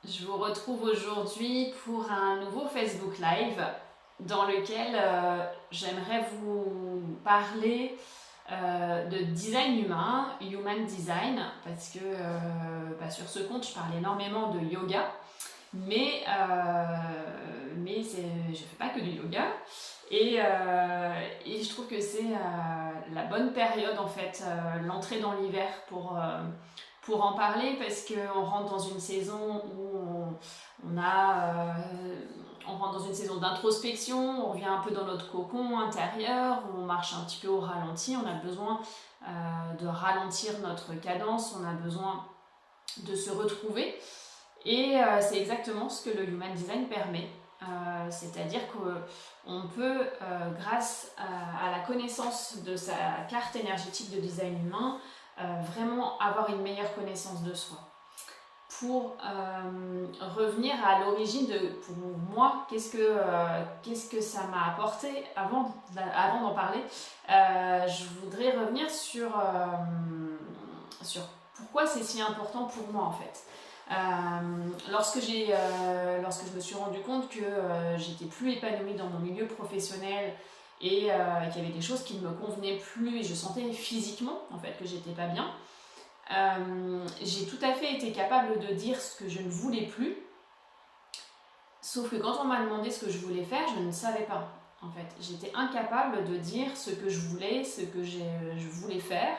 Je vous retrouve aujourd'hui pour un nouveau Facebook Live dans lequel j'aimerais vous parler de design humain, human design, parce que sur ce compte je parle énormément de yoga, mais je ne fais pas que du yoga. Et je trouve que c'est la bonne période en fait, l'entrée dans l'hiver pour en parler parce qu'on rentre dans une saison où on rentre dans une saison d'introspection, on revient un peu dans notre cocon intérieur, on marche un petit peu au ralenti, on a besoin de ralentir notre cadence, on a besoin de se retrouver. Et c'est exactement ce que le Human Design permet. C'est-à-dire qu'on peut, grâce à la connaissance de sa carte énergétique de design humain, vraiment avoir une meilleure connaissance de soi. Pour revenir à l'origine de, pour moi, qu'est-ce que ça m'a apporté avant d'en parler, je voudrais revenir sur pourquoi c'est si important pour moi en fait. Lorsque je me suis rendu compte que j'étais plus épanouie dans mon milieu professionnel et qu'il y avait des choses qui ne me convenaient plus et je sentais physiquement en fait que j'étais pas bien, j'ai tout à fait été capable de dire ce que je ne voulais plus, sauf que quand on m'a demandé ce que je voulais faire, je ne savais pas. En fait, j'étais incapable de dire ce que je voulais, ce que je voulais faire.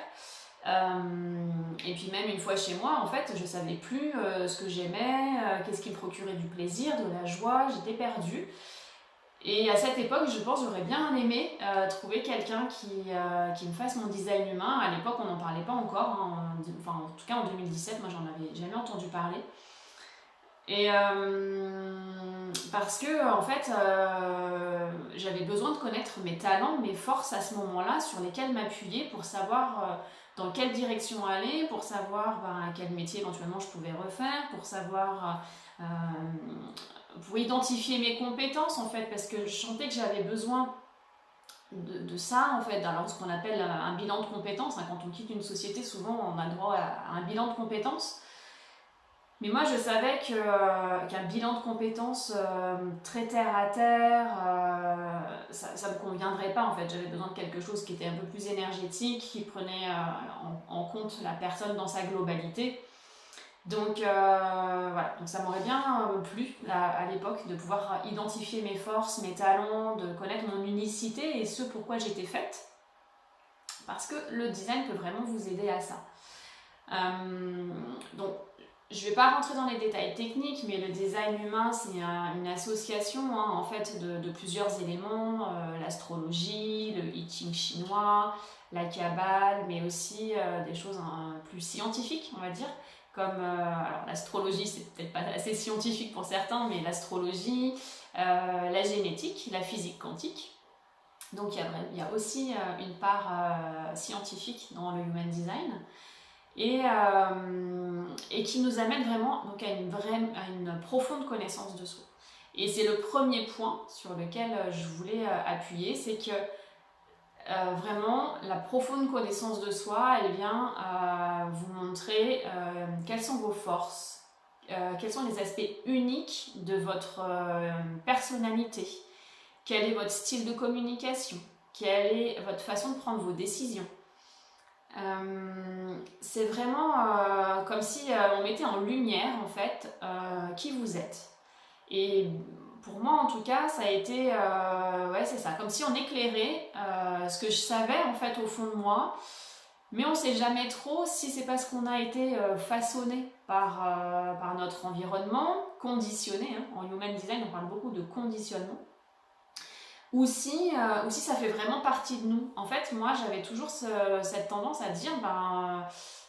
Et puis même une fois chez moi, en fait, je savais plus ce que j'aimais, qu'est-ce qui me procurait du plaisir, de la joie, j'étais perdue. Et à cette époque, je pense j'aurais bien aimé trouver quelqu'un qui me fasse mon design humain. À l'époque, on n'en parlait pas encore, hein, enfin en tout cas en 2017, moi j'en avais jamais entendu parler. Et parce que en fait, j'avais besoin de connaître mes talents, mes forces à ce moment-là, sur lesquelles m'appuyer pour savoir dans quelle direction aller, pour savoir quel métier éventuellement je pouvais refaire, pour savoir, pour identifier mes compétences en fait, parce que je sentais que j'avais besoin de ça en fait, alors ce qu'on appelle un bilan de compétences. Hein. Quand on quitte une société, souvent on a le droit à un bilan de compétences. Mais moi, je savais qu'un bilan de compétences très terre à terre, ça ne me conviendrait pas en fait. J'avais besoin de quelque chose qui était un peu plus énergétique, qui prenait en compte la personne dans sa globalité. Donc voilà, donc ça m'aurait bien plu à l'époque de pouvoir identifier mes forces, mes talents, de connaître mon unicité et ce pourquoi j'étais faite. Parce que le design peut vraiment vous aider à ça. Donc je ne vais pas rentrer dans les détails techniques, mais le design humain, c'est une association hein, en fait de plusieurs éléments, l'astrologie, le I Ching chinois, la Kabbale, mais aussi des choses plus scientifiques, on va dire, comme alors l'astrologie, c'est peut-être pas assez scientifique pour certains, mais l'astrologie, la génétique, la physique quantique. Donc il y a aussi une part scientifique dans le Human Design. Et qui nous amène vraiment donc, à une profonde connaissance de soi. Et c'est le premier point sur lequel je voulais appuyer, c'est que vraiment la profonde connaissance de soi, elle vient vous montrer quelles sont vos forces, quels sont les aspects uniques de votre personnalité, quel est votre style de communication, quelle est votre façon de prendre vos décisions. C'est vraiment comme si on mettait en lumière en fait qui vous êtes. Et pour moi en tout cas ça a été ouais c'est ça, comme si on éclairait ce que je savais en fait au fond de moi, mais on sait jamais trop si c'est parce qu'on a été façonné par notre environnement, conditionné, hein. En Human Design on parle beaucoup de conditionnement, ou si ça fait vraiment partie de nous. En fait, moi, j'avais toujours cette tendance à dire,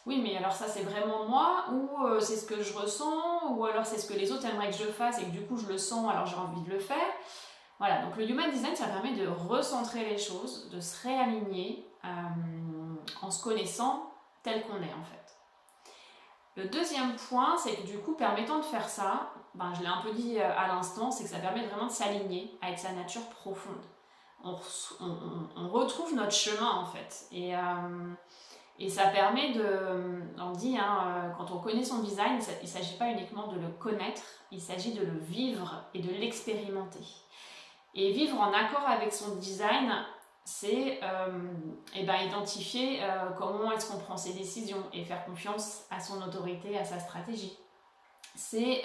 oui, mais alors ça, c'est vraiment moi, ou c'est ce que je ressens, ou alors c'est ce que les autres aimeraient que je fasse, et que du coup, je le sens, alors j'ai envie de le faire. Voilà, donc le Human Design, ça permet de recentrer les choses, de se réaligner en se connaissant tel qu'on est, en fait. Le deuxième point, c'est que du coup, permettant de faire ça, je l'ai un peu dit à l'instant, c'est que ça permet vraiment de s'aligner avec sa nature profonde. On retrouve notre chemin en fait. Et ça permet on dit, quand on connaît son design, il ne s'agit pas uniquement de le connaître, il s'agit de le vivre et de l'expérimenter. Et vivre en accord avec son design, c'est identifier comment est-ce qu'on prend ses décisions et faire confiance à son autorité, à sa stratégie. C'est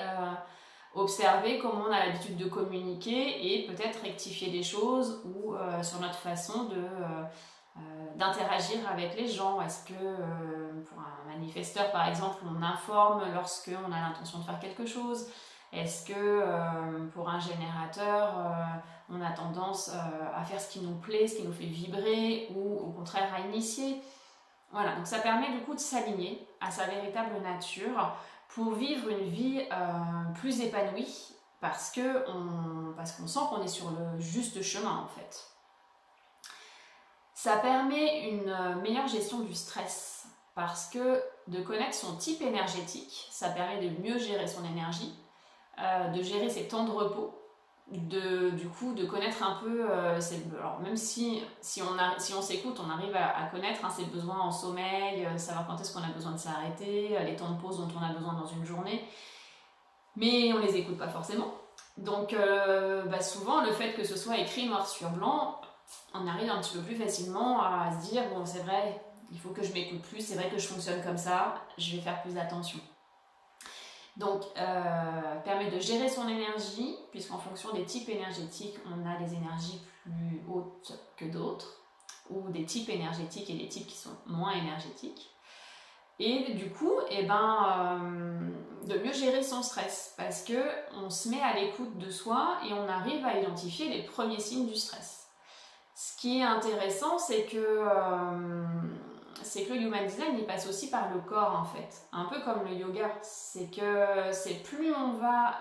observer comment on a l'habitude de communiquer et peut-être rectifier des choses ou sur notre façon d'interagir avec les gens. Est-ce que pour un manifesteur par exemple on informe lorsqu'on a l'intention de faire quelque chose? Est-ce que pour un générateur on a tendance à faire ce qui nous plaît, ce qui nous fait vibrer ou au contraire à initier? Voilà, donc ça permet du coup de s'aligner à sa véritable nature pour vivre une vie plus épanouie parce qu'on sent qu'on est sur le juste chemin en fait. Ça permet une meilleure gestion du stress parce que de connaître son type énergétique, ça permet de mieux gérer son énergie, de gérer ses temps de repos, du coup de connaître un peu, alors même si on s'écoute, on arrive à connaître ses besoins en sommeil, savoir quand est-ce qu'on a besoin de s'arrêter, les temps de pause dont on a besoin dans une journée, mais on les écoute pas forcément. Donc souvent le fait que ce soit écrit noir sur blanc, on arrive un petit peu plus facilement à se dire bon c'est vrai, il faut que je m'écoute plus, c'est vrai que je fonctionne comme ça, je vais faire plus attention. Donc, permet de gérer son énergie, puisqu'en fonction des types énergétiques, on a des énergies plus hautes que d'autres, ou des types énergétiques et des types qui sont moins énergétiques. Et du coup, de mieux gérer son stress, parce qu'on se met à l'écoute de soi et on arrive à identifier les premiers signes du stress. Ce qui est intéressant, c'est que le human design il passe aussi par le corps en fait, un peu comme le yoga. C'est plus on va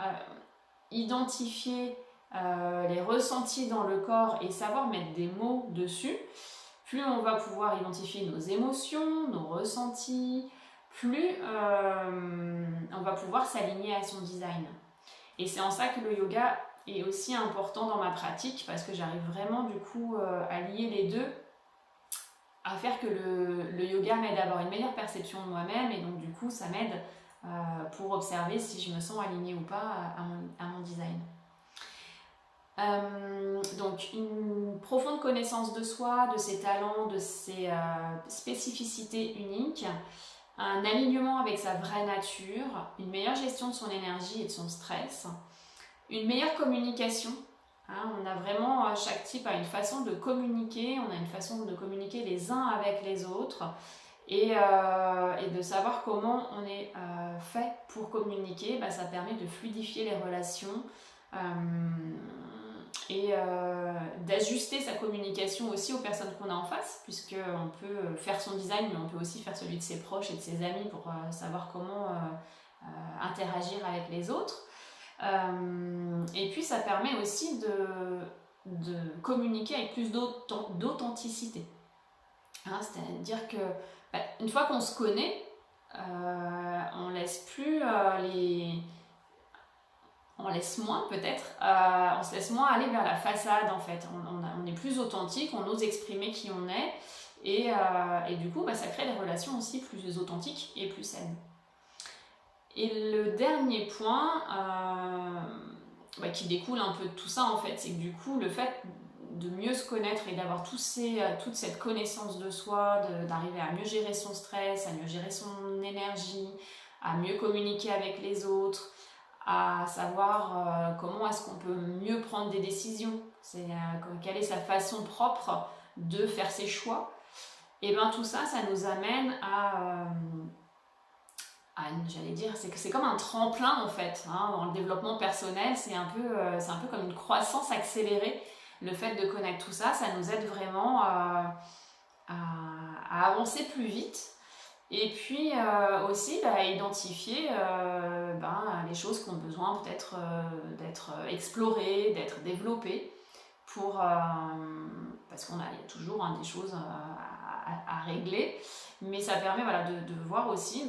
identifier les ressentis dans le corps et savoir mettre des mots dessus, plus on va pouvoir identifier nos émotions, nos ressentis, plus on va pouvoir s'aligner à son design. Et c'est en ça que le yoga est aussi important dans ma pratique, parce que j'arrive vraiment du coup à lier les deux, à faire que le yoga m'aide à avoir une meilleure perception de moi-même, et donc du coup ça m'aide pour observer si je me sens alignée ou pas à mon design. Donc une profonde connaissance de soi, de ses talents, de ses spécificités uniques, un alignement avec sa vraie nature, une meilleure gestion de son énergie et de son stress, une meilleure communication. On a vraiment, chaque type a une façon de communiquer, on a une façon de communiquer les uns avec les autres, et de savoir comment on est fait pour communiquer, ça permet de fluidifier les relations et d'ajuster sa communication aussi aux personnes qu'on a en face, puisqu'on peut faire son design, mais on peut aussi faire celui de ses proches et de ses amis pour savoir comment interagir avec les autres. Et puis ça permet aussi de communiquer avec plus d'authenticité. C'est-à-dire que une fois qu'on se connaît, on laisse plus on laisse moins peut-être, on se laisse moins aller vers la façade en fait. On est plus authentique, on ose exprimer qui on est, et du coup ça crée des relations aussi plus authentiques et plus saines. Et le dernier point qui découle un peu de tout ça en fait, c'est que du coup le fait de mieux se connaître et d'avoir toute cette connaissance de soi, d'arriver à mieux gérer son stress, à mieux gérer son énergie, à mieux communiquer avec les autres, à savoir comment est-ce qu'on peut mieux prendre des décisions, quelle est sa façon propre de faire ses choix, et tout ça nous amène j'allais dire, c'est comme un tremplin en fait, dans le développement personnel, c'est un peu comme une croissance accélérée. Le fait de connaître tout ça, ça nous aide vraiment à avancer plus vite, et puis aussi à identifier les choses qui ont besoin peut-être d'être explorées, d'être développées, parce qu'il y a toujours des choses à régler, mais ça permet de voir aussi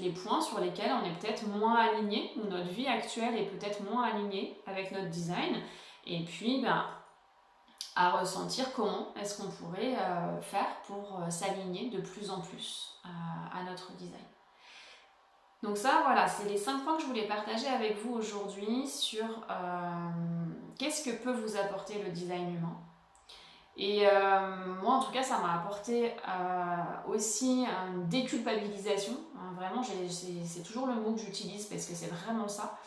les points sur lesquels on est peut-être moins aligné, ou notre vie actuelle est peut-être moins alignée avec notre design, et puis à ressentir comment est-ce qu'on pourrait faire pour s'aligner de plus en plus à notre design. Donc ça, voilà, c'est les 5 points que je voulais partager avec vous aujourd'hui sur qu'est-ce que peut vous apporter le design humain. Et moi, en tout cas, ça m'a apporté aussi une déculpabilisation. Vraiment, c'est toujours le mot que j'utilise parce que c'est vraiment ça.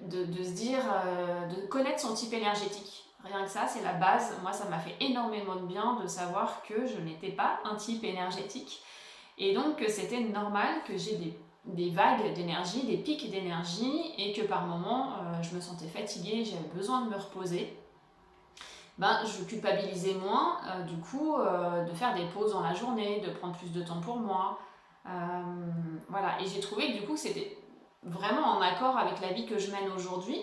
De se dire, de connaître son type énergétique. Rien que ça, c'est la base. Moi, ça m'a fait énormément de bien de savoir que je n'étais pas un type énergétique. Et donc, c'était normal que j'ai des vagues d'énergie, des pics d'énergie, et que par moments, je me sentais fatiguée, j'avais besoin de me reposer. Je culpabilisais moins, du coup, de faire des pauses dans la journée, de prendre plus de temps pour moi. Voilà, et j'ai trouvé que du coup, c'était vraiment en accord avec la vie que je mène aujourd'hui.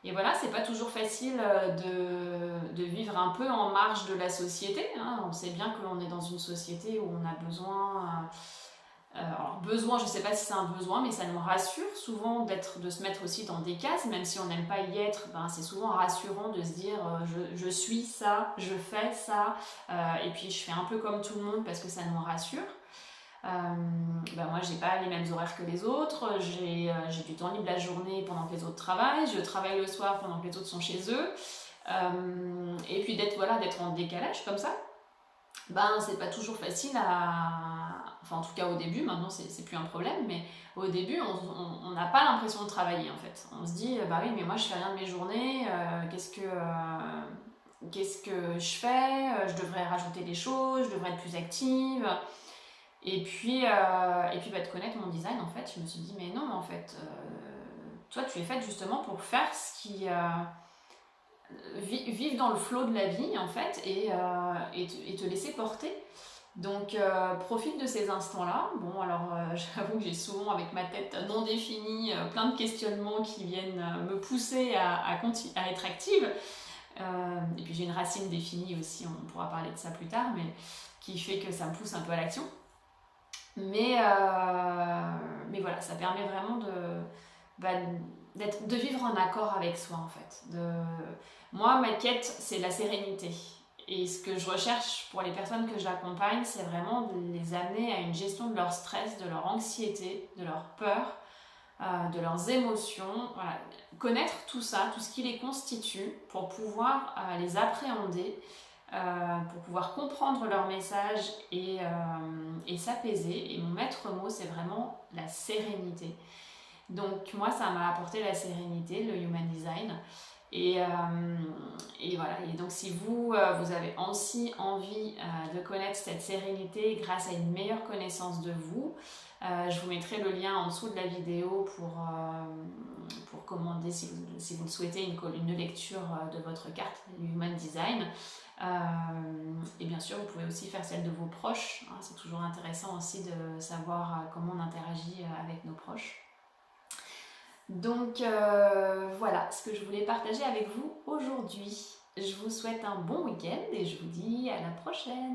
Et voilà, c'est pas toujours facile de vivre un peu en marge de la société. Hein. On sait bien que l'on est dans une société où on a besoin... alors besoin, je sais pas si c'est un besoin, mais ça nous rassure souvent de se mettre aussi dans des cases, même si on n'aime pas y être, c'est souvent rassurant de se dire je suis ça, je fais ça, et puis je fais un peu comme tout le monde parce que ça nous rassure. Moi j'ai pas les mêmes horaires que les autres, j'ai du temps libre la journée pendant que les autres travaillent, je travaille le soir pendant que les autres sont chez eux, et puis d'être en décalage comme ça, c'est pas toujours facile enfin en tout cas au début, maintenant c'est plus un problème, mais au début on n'a pas l'impression de travailler en fait. On se dit oui mais moi je fais rien de mes journées, qu'est-ce que je fais, je devrais rajouter des choses, je devrais être plus active. Et puis de connaître mon design, en fait, je me suis dit, mais non, en fait, toi, tu es faite justement pour faire ce qui... vivre dans le flot de la vie, en fait, et te laisser porter. Donc, profite de ces instants-là. Bon, alors, j'avoue que j'ai souvent, avec ma tête non définie, plein de questionnements qui viennent me pousser à être active. Et puis, j'ai une racine définie aussi, on pourra parler de ça plus tard, mais qui fait que ça me pousse un peu à l'action. Mais voilà, ça permet vraiment de vivre en accord avec soi en fait. Moi, ma quête, c'est la sérénité. Et ce que je recherche pour les personnes que j'accompagne, c'est vraiment de les amener à une gestion de leur stress, de leur anxiété, de leur peur, de leurs émotions. Voilà. Connaître tout ça, tout ce qui les constitue, pour pouvoir les appréhender, pour pouvoir comprendre leur message et s'apaiser. Et mon maître mot, c'est vraiment la sérénité. Donc moi, ça m'a apporté la sérénité, le Human Design. Et voilà. Et donc si vous avez aussi envie de connaître cette sérénité grâce à une meilleure connaissance de vous, je vous mettrai le lien en dessous de la vidéo pour commander si vous le souhaitez une lecture de votre carte Human Design. Et bien sûr, vous pouvez aussi faire celle de vos proches. Hein, c'est toujours intéressant aussi de savoir comment on interagit avec nos proches. Donc voilà ce que je voulais partager avec vous aujourd'hui. Je vous souhaite un bon week-end et je vous dis à la prochaine.